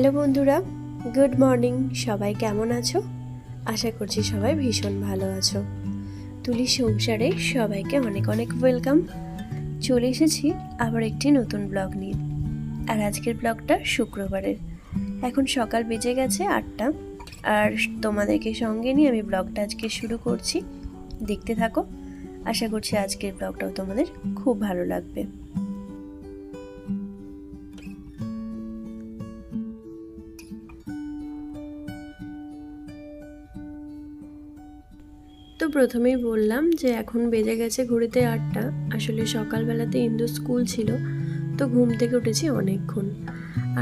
Hello বন্ধুরা, good morning. সবাই কেমন আছো? আশা করছি সবাই ভীষণ ভালো আছো। তুলির সংসারে সবাইকে অনেক অনেক ওয়েলকাম। চলে এসেছি আবার একটি নতুন ব্লগ নিয়ে। আর আজকের ব্লগটা শুক্রবারের। এখন সকাল বেজে গেছে 8টা, আর তোমাদেরকে সঙ্গে নিয়ে আমি ব্লগটা আজকে শুরু করছি। দেখতে থাকো, আশা করছি আজকের ব্লগটাও তোমাদের খুব ভালো লাগবে। তো প্রথমেই বললাম যে এখন বেজে গেছে ঘড়িতে 8টা। আসলে সকালবেলাতে ইন্দু স্কুল ছিল, তো ঘুম থেকে উঠেছি অনেকক্ষণ।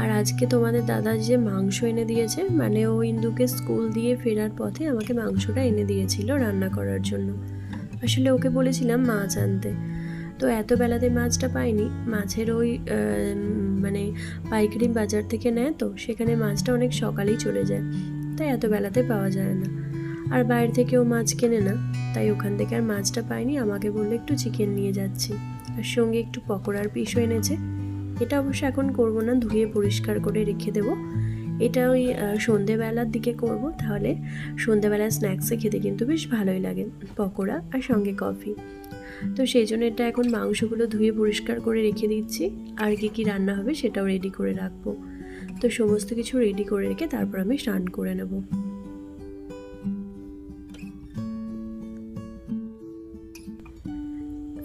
আর আজকে তোমাদের দাদা যে মাংস এনে দিয়েছে, মানে ও ইন্দুকে স্কুল দিয়ে ফেরার পথে আমাকে মাংসটা এনে দিয়েছিল রান্না করার জন্য। আসলে ওকে বলেছিলাম মাছ আনতে, তো এত বেলাতে মাছটা পাইনি। মাছের ওই মানে পাইকারি বাজার থেকে নেয়, তো সেখানে মাছটা অনেক সকালেই চলে যায়, তাই এত বেলাতে পাওয়া যায় না। আর বাইরে থেকেও মাছ কেনে না, তাই ওখান থেকে আর মাছটা পাইনি। আমাকে বললো একটু চিকেন নিয়ে যাচ্ছি, আর সঙ্গে একটু পকোড়ার পিসও এনেছে। এটা অবশ্য এখন করব না, ধুয়ে পরিষ্কার করে রেখে দেবো। এটা ওই সন্ধেবেলার দিকে করব, তাহলে সন্ধেবেলা স্ন্যাক্সে খেতে কিন্তু বেশ ভালোই লাগে, পকোড়া আর সঙ্গে কফি। তো সেই জন্য এটা এখন মাংসগুলো ধুয়ে পরিষ্কার করে রেখে দিচ্ছি, আর কি রান্না হবে সেটাও রেডি করে রাখবো। তো সমস্ত কিছু রেডি করে রেখে তারপর আমি স্নান করে নেব।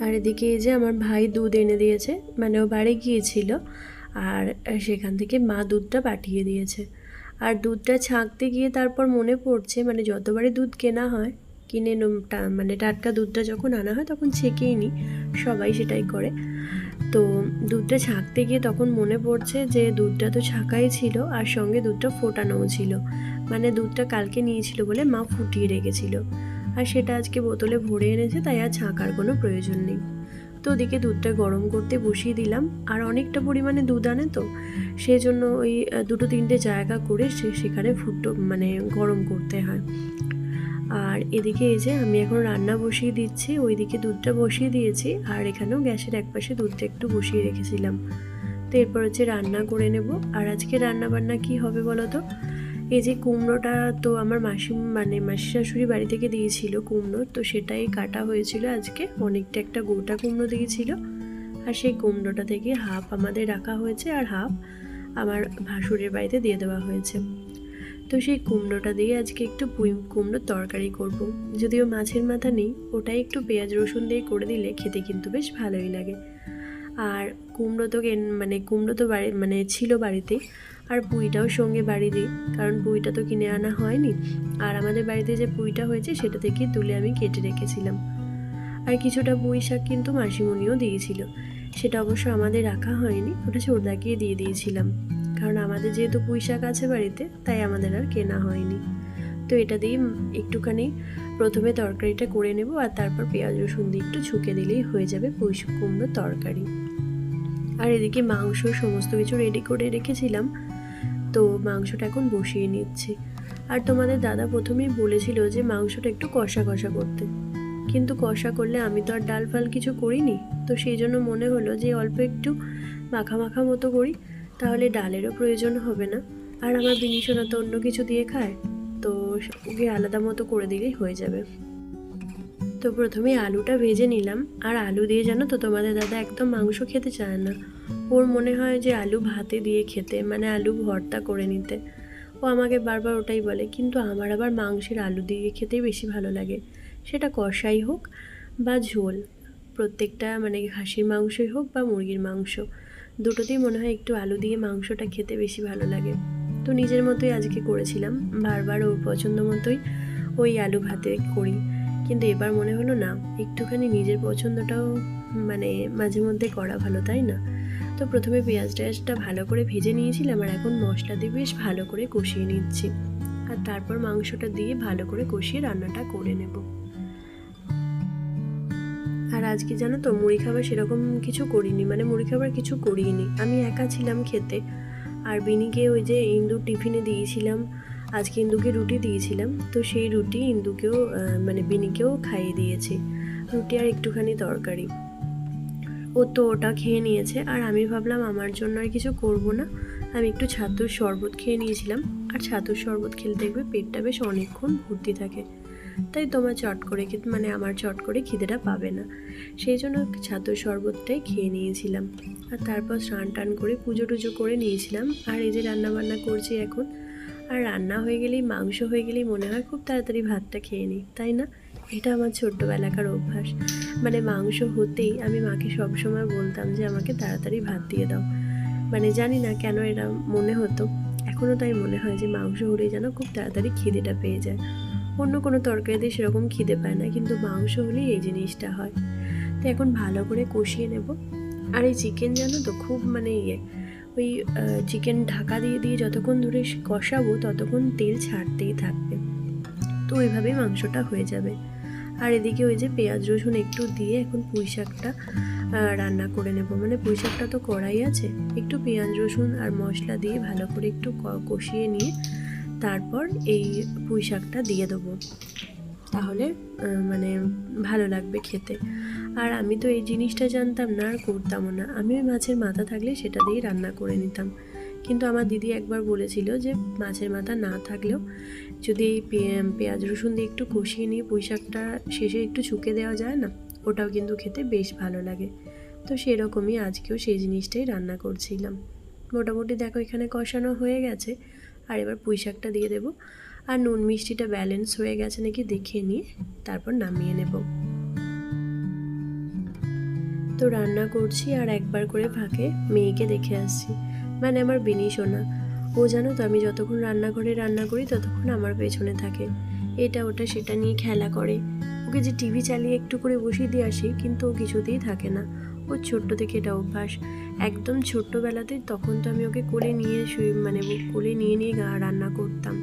আর এদিকে এই যে আমার ভাই দুধ এনে দিয়েছে, মানে ও বাড়ি গিয়েছিল, আর সেখান থেকে মা দুধটা পাঠিয়ে দিয়েছে। আর দুধটা ছাঁকতে গিয়ে তারপর মনে পড়ছে, মানে যতবারই দুধ কেনা হয়, কিনে মানে টাটকা দুধটা যখন আনা হয় তখন ছেঁকেই নিই, সবাই সেটাই করে। তো দুধটা ছাঁকতে গিয়ে তখন মনে পড়ছে যে দুধটা তো ছাঁকাই ছিল, আর সঙ্গে দুধটা ফোটানোও ছিল। মানে দুধটা কালকে নিয়েছিল বলে মা ফুটিয়ে রেখেছিল, আর সেটা আজকে বোতলে ভরে এনেছে, তাই আর ছাঁকার কোনো প্রয়োজন নেই। তো ওদিকে দুধটা গরম করতে বসিয়ে দিলাম, আর অনেকটা পরিমাণে দুধ আনে, তো সেই জন্য ওই 2-3টে জায়গা করে সেখানে মানে গরম করতে হয়। আর এদিকে এই যে আমি এখন রান্না বসিয়ে দিচ্ছি, ওইদিকে দুধটা বসিয়ে দিয়েছি, আর এখানেও গ্যাসের একপাশে দুধটা একটু বসিয়ে রেখেছিলাম। তো এরপর হচ্ছে রান্না করে নেব। আর আজকে রান্না বান্না কি হবে বলো তো? এই যে কুমড়োটা তো আমার মাসি শাশুড়ি বাড়ি থেকে দিয়েছিল কুমড়ো, তো সেটাই কাটা হয়েছিল আজকে, অনেকটা একটা গোটা কুমড়ো দিয়েছিল। আর সেই কুমড়োটা থেকে হাফ আমাদের রাখা হয়েছে, আর হাফ আমার ভাসুরের বাড়িতে দিয়ে দেওয়া হয়েছে। তো সেই কুমড়োটা দিয়ে আজকে একটু কুমড়োর তরকারি করব। যদিও মাছের মাথা নেই, ওটাই একটু পেঁয়াজ রসুন দিয়ে করে দিলে খেতে কিন্তু বেশ ভালোই লাগে। আর কুমড়ো তো মানে ছিল বাড়িতে, আর পুঁইটাও সঙ্গে বাড়ি দিই, কারণ পুঁইটা তো কিনে আনা হয়নি। আর আমাদের বাড়িতে যে পুঁইটা হয়েছে সেটা থেকে তুলে আমি কেটে রেখেছিলাম। আর কিছুটা পুঁই শাক কিন্তু মাসিমণিও দিয়েছিল, সেটা অবশ্য আমাদের রাখা হয়নি, ওটা ছোটদাকেই দিয়ে দিয়েছিলাম, কারণ আমাদের যেহেতু পুঁই শাক আছে বাড়িতে, তাই আমাদের আর কেনা হয়নি। তো এটা দিয়ে একটুখানি প্রথমে তরকারিটা করে নেব, আর তারপর পেঁয়াজ রসুন দিয়ে একটু ছুঁকে দিলেই হয়ে যাবে পুঁই কুমড়োর তরকারি। আর এদিকে মাংস সমস্ত কিছু রেডি করে রেখেছিলাম, তো মাংসটা এখন বসিয়ে নিচ্ছি। আর তোমাদের দাদা প্রথমেই বলেছিল যে মাংসটা একটু কষা কষা করতে, কিন্তু কষা করলে আমি তো আর ডাল ফাল কিছু করিনি, তো সেই জন্য মনে হলো যে অল্প একটু মাখা মাখা মতো করি, তাহলে ডালেরও প্রয়োজন হবে না। আর আমার বিনিশোনা তো অন্য কিছু দিয়ে খায়, তো ওকে আলাদা মতো করে দিলেই হয়ে যাবে। তো প্রথমে আলুটা ভেজে নিলাম, আর আলু দিয়ে জানো তো তোমাদের দাদা একদম মাংস খেতে চায় না, ওর মনে হয় যে আলু ভাতে দিয়ে খেতে, মানে আলু ভর্তা করে নিতে। ও আমাকে বারবার ওটাই বলে, কিন্তু আমার আবার মাংসের আলু দিয়ে খেতেই বেশি ভালো লাগে, সেটা কষাই হোক বা ঝোল, প্রত্যেকটা মানে খাসির মাংসই হোক বা মুরগির মাংস, দুটোতেই মনে হয় একটু আলু দিয়ে মাংসটা খেতে বেশি ভালো লাগে। তো নিজের মতোই আজকে করেছিলাম, বারবার ওর পছন্দ মতোই ওই আলু ভাতে করি, কিন্তু এবার মনে হলো না, একটুখানি নিজের পছন্দটাও মানে মাঝে মধ্যে করা ভালো, তাই না? তো প্রথমে পেঁয়াজ টেয়াজটা ভালো করে ভেজে নিয়েছিলাম, আর এখন মশলা দিয়ে বেশ ভালো করে কষিয়ে নিচ্ছি, আর তারপর মাংসটা দিয়ে ভালো করে কষিয়ে রান্নাটা করে নেব। আর আজকে জানো তো মুড়ি খাবার সেরকম কিছু করিনি, মানে মুড়ি খাবার কিছু করিনি, আমি একা ছিলাম খেতে। আর বিনিকে ওই যে ইন্দুর টিফিনে দিয়েছিলাম, আজকে ইন্দুকে রুটি দিয়েছিলাম, তো সেই রুটি ইন্দুকেও মানে বিনিকেও খাইয়ে দিয়েছি, রুটি আর একটুখানি তরকারি। ও তো ওটা খেয়ে নিয়েছে, আর আমি ভাবলাম আমার জন্য আর কিছু করব না, আমি একটু ছাতুর শরবত খেয়ে নিয়েছিলাম। আর ছাতুর শরবত খেলে দেখবে পেটটা বেশ অনেকক্ষণ ভর্তি থাকে, তাই তোমার চট করে মানে আমার চট করে খিদেটা পাবে না, সেই জন্য ছাতুর শরবতটাই খেয়ে নিয়েছিলাম। আর তারপর স্নান টান করে পুজো টুজো করে নিয়েছিলাম। আর এই যে রান্নাবান্না করছি এখন। আর রান্না হয়ে গেলেই, মাংস হয়ে গেলেই মনে হয় খুব তাড়াতাড়ি ভাতটা খেয়ে নিই, তাই না? এটা আমার ছোট্টবেলাকার অভ্যাস। মানে মাংস হতেই আমি মাকে সবসময় বলতাম যে আমাকে তাড়াতাড়ি ভাত দিয়ে দাও। মানে জানি না কেন এরা মনে হতো, এখনও তাই মনে হয় যে মাংস হলেই যেন খুব তাড়াতাড়ি খিদেটা পেয়ে যায়। অন্য কোনো তরকারিতে সেরকম খিদে পায় না, কিন্তু মাংস হলেই এই জিনিসটা হয়। তো এখন ভালো করে কষিয়ে নেব। আর এই চিকেন জানো তো খুব মানে ওই চিকেন ঢাকা দিয়ে দিয়ে যতক্ষণ ধরে কষাবো ততক্ষণ তেল ছাড়তেই থাকবে, তো ওইভাবেই মাংসটা হয়ে যাবে। আর এদিকে ওই যে পেঁয়াজ রসুন একটু দিয়ে এখন পুঁই শাকটা রান্না করে নেব। মানে পুঁই শাকটা তো কড়াই আছে, একটু পেঁয়াজ রসুন আর মশলা দিয়ে ভালো করে একটু কষিয়ে নিয়ে তারপর এই পুঁই শাকটা দিয়ে দেবো, তাহলে মানে ভালো লাগবে খেতে। আর আমি তো এই জিনিসটা জানতাম না আর করতামও না, আমি ওই মাছের মাথা থাকলে সেটা দিয়েই রান্না করে নিতাম। কিন্তু আমার দিদি একবার বলেছিল যে মাছের মাথা না থাকলেও যদি এই পেঁয়াজ রসুন দিয়ে একটু কষিয়ে নিয়ে পুঁই শাকটা শেষে একটু ছুঁকে দেওয়া যায় না, ওটাও কিন্তু খেতে বেশ ভালো লাগে। তো সেরকমই আজকেও সেই জিনিসটাই রান্না করছিলাম। মোটামুটি দেখো এখানে কষানো হয়ে গেছে, আর এবার পুঁই শাকটা দিয়ে দেবো। আর নুন মিষ্টিটা ব্যালেন্স হয়ে গেছে নাকি দেখে নিয়ে তারপর নামিয়ে নেব। তো রান্না করছি আর একবার করে ফাঁকে মেয়েকে দেখে আসছি, মানে আমার বিনি সোনা। ও জানো তো আমি যতক্ষণ রান্নাঘরে রান্না করি ততক্ষণ আমার পেছনে থাকে, এটা ওটা সেটা নিয়ে খেলা করে। ওকে যে টিভি চালিয়ে একটু করে বসিয়ে দিয়ে আসি, কিন্তু ও কিছুতেই থাকে না। ওর ছোট্ট থেকে এটা অভ্যাস, একদম ছোট্টবেলাতে। তখন তো আমি ওকে কোলে নিয়ে মানে কোলে নিয়ে নিয়ে রান্না করতাম।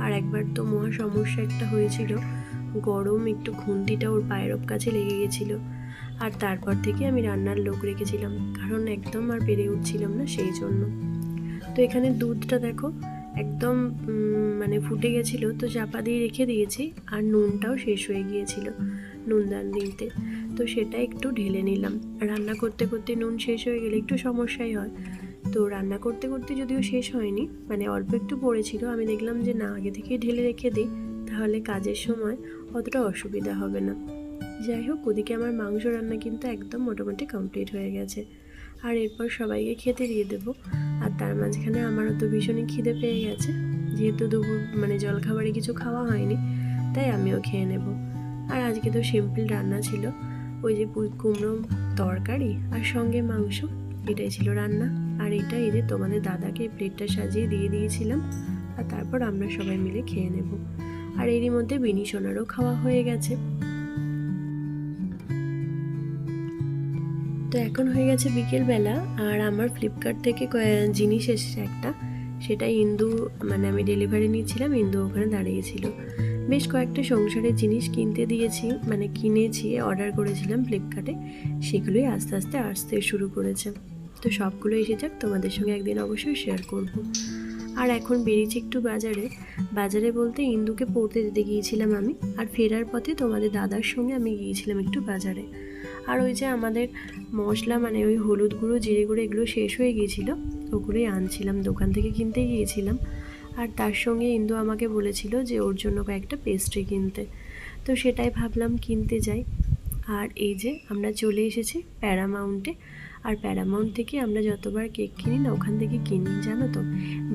আর একবার তো মহা সমস্যা একটা হয়েছিল, গরম একটু খুন্তিটা ওর পায়ের কাছে লেগে গেছিলো। আর তারপর থেকে আমি রান্নার লোক রেখেছিলাম, কারণ একদম আর পেরে উঠছিলাম না সেই জন্য। তো এখানে দুধটা দেখো একদম মানে ফুটে গেছিলো, তো চাপা দিয়ে রেখে দিয়েছি। আর নুনটাও শেষ হয়ে গিয়েছিল নুনদান দিতে, তো সেটা একটু ঢেলে নিলাম। রান্না করতে করতে নুন শেষ হয়ে গেলে একটু সমস্যাই হয়। তো রান্না করতে করতে যদিও শেষ হয়নি, মানে অল্প একটু পড়েছিল, আমি দেখলাম যে না আগে থেকেই ঢেলে রেখে দিই, তাহলে কাজের সময় অতটা অসুবিধা হবে না। যাই হোক, ওদিকে আমার মাংস রান্না কিন্তু একদম মোটামুটি কমপ্লিট হয়ে গেছে। আর এরপর সবাইকে খেতে দিয়ে দেবো। আর তার মাঝখানে আমারও তো ভীষণই খিদে পেয়ে গেছে, যেহেতু দুপুর মানে জলখাবারে কিছু খাওয়া হয়নি, তাই আমিও খেয়ে নেব। আর আজকে তো সিম্পল রান্না ছিল, ওই যে পুঁই কুমড়ো তরকারি আর সঙ্গে মাংস, এটাই ছিল রান্না। আর এটা এই যে তোমাদের দাদাকে প্লেটটা সাজিয়ে দিয়ে দিয়েছিলাম, আর তারপর আমরা সবাই মিলে খেয়ে নেব। আর এরই মধ্যে বিনি সোনারও খাওয়া হয়ে গেছে। তো এখন হয়ে গেছে বিকেলবেলা, আর আমার ফ্লিপকার্ট থেকে জিনিস এসেছে একটা, সেটা ইন্দু মানে আমি ডেলিভারি নিয়েছিলাম, ইন্দু ওখানে দাঁড়িয়েছিল। বেশ কয়েকটা সংসারের জিনিস কিনতে দিয়েছি, মানে কিনেছি, অর্ডার করেছিলাম ফ্লিপকার্টে, সেগুলোই আস্তে আস্তে আসতে শুরু করেছে। তো সবগুলো এসে যাক, তোমাদের সঙ্গে একদিন অবশ্যই শেয়ার করব। আর এখন বেরিয়েছি একটু বাজারে বলতে ইন্দুকে পড়তে দিতে গিয়েছিলাম আমি, আর ফেরার পথে তোমাদের দাদার সঙ্গে আমি গিয়েছিলাম একটু বাজারে। আর ওই যে আমাদের মশলা মানে ওই হলুদ গুঁড়ো, জিরে গুঁড়ো এগুলো শেষ হয়ে গিয়েছিলো, ওগুলোই আনছিলাম, দোকান থেকে কিনতে গিয়েছিলাম। আর তার সঙ্গে ইন্দু আমাকে বলেছিল যে ওর জন্য কয়েকটা পেস্ট্রি কিনতে, তো সেটাই ভাবলাম কিনতে যাই। আর এই যে আমরা চলে এসেছি প্যারামাউন্টে। আর প্যারামাউন্ট থেকে আমরা যতবার কেক কিনি না ওখান থেকে কিনি, জানো তো,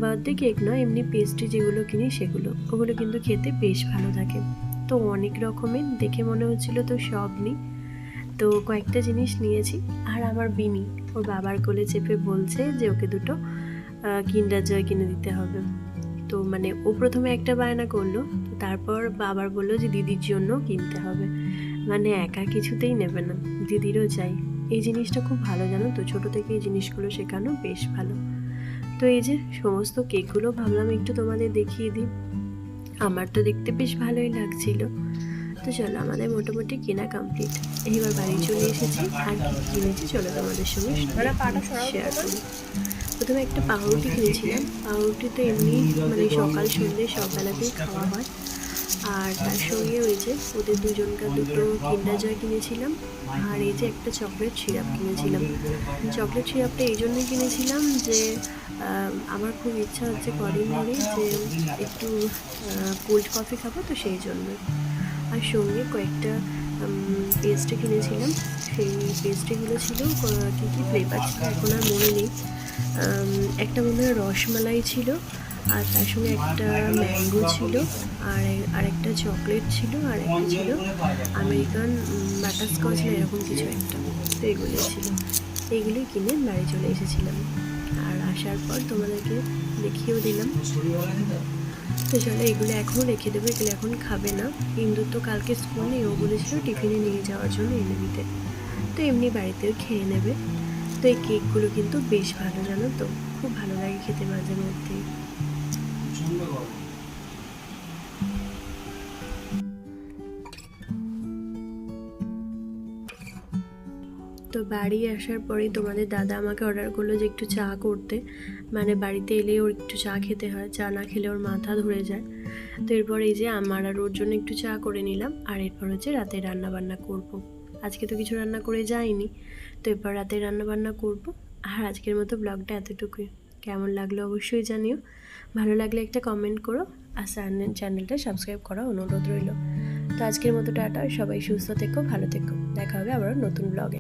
বার্থডে কেক নয়, এমনি পেস্ট্রি যেগুলো কিনি সেগুলো, ওগুলো কিন্তু খেতে বেশ ভালো থাকে। তো অনেক রকমের দেখে মনে হচ্ছিলো তো সব নিই, তো কয়েকটা জিনিস নিয়েছি। আর আমার বিনি ওর বাবার কোলে চেপে বলছে যে ওকে দুটো কিন্ডার জয় কিনে দিতে হবে। তো মানে ও প্রথমে একটা বায়না করলো, তারপর বাবার বললো যে দিদির জন্য কিনতে হবে, মানে একা কিছুতেই নেবে না, দিদিরও চাই। এই জিনিসটা খুব ভালো, জানো তো, ছোটো থেকে এই জিনিসগুলো শেখানো বেশ ভালো। তো এই যে সমস্ত কেকগুলো ভাবলাম একটু তোমাদের দেখিয়ে দিই, আমার তো দেখতে বেশ ভালোই লাগছিল। তো চলো, আমাদের মোটামুটি কেনা কমপ্লিট, এইবার বাড়ি চলে এসেছি। আর কি কিনেছি চলো তোমাদের সঙ্গে শেয়ার করি। প্রথমে একটা পাউরুটি কিনেছিলাম, পাউরুটি তো এমনি মানে সকাল সন্ধ্যে সব বেলাতেই খাওয়া হয়। আর তার সঙ্গে ওই যে ওদের দুজনকার দুটো কিন্ডার জয় কিনেছিলাম, আর এই যে একটা চকলেট সিরাপ কিনেছিলাম। চকলেট সিরাপটা এই জন্যই কিনেছিলাম যে আমার খুব ইচ্ছা হচ্ছে কদিন ধরে যে একটু কোল্ড কফি খাবো, তো সেই জন্য। আর সঙ্গে কয়েকটা পেস্ট্রি কিনেছিলাম। সেই পেস্ট্রিগুলো ছিল কী কী ফ্লেভার ছিল এখন আর মনে নেই। একটা মনে হয় রসমালাই ছিল, আর তার সঙ্গে একটা ম্যাঙ্গো ছিল, আর একটা চকলেট ছিল, আর একটা ছিল আমেরিকান বাটারস্কচ না এরকম কিছু একটা। তো এগুলোই ছিল, এইগুলোই কিনে বাড়ি চলে এসেছিলাম। আর আসার পর তোমাদেরকে দেখিয়েও দিলাম। তো চলো এগুলো এখনও রেখে দেবো, এগুলো এখন খাবে না। ইন্দুর তো কালকে স্কুল নেই, ও বলেছিল টিফিনে নিয়ে যাওয়ার জন্য এনে দিতে, তো এমনি বাড়িতেও খেয়ে নেবে। তো এই কেকগুলো কিন্তু বেশ ভালো, জানো তো, খুব ভালো লাগে খেতে মাঝে মধ্যেই। তো বাড়ি আসার পরেই তোমাদের দাদা আমাকে অর্ডার করলো যে একটু চা করতে, মানে বাড়িতে এলে ওর একটু চা খেতে হয়, চা না খেলে ওর মাথা ধরে যায়। তো এরপর এই যে আমার আর ওর জন্য একটু চা করে নিলাম, আর এরপর হচ্ছে রাতে রান্না বান্না করব। আজকে তো কিছু রান্না করে যাইনি, তো এরপর রাতে রান্না বান্না করব। আর আজকের মতো ব্লগটা এতটুকুই। কেমন লাগলো অবশ্যই জানিও, ভালো লাগলে একটা কমেন্ট করো, আর চ্যানেলটা সাবস্ক্রাইব করা অনুরোধ রইল। তো আজকের মতো টাটা, সবাই সুস্থ থেকো, ভালো থেকো, দেখা হবে আবার নতুন ব্লগে।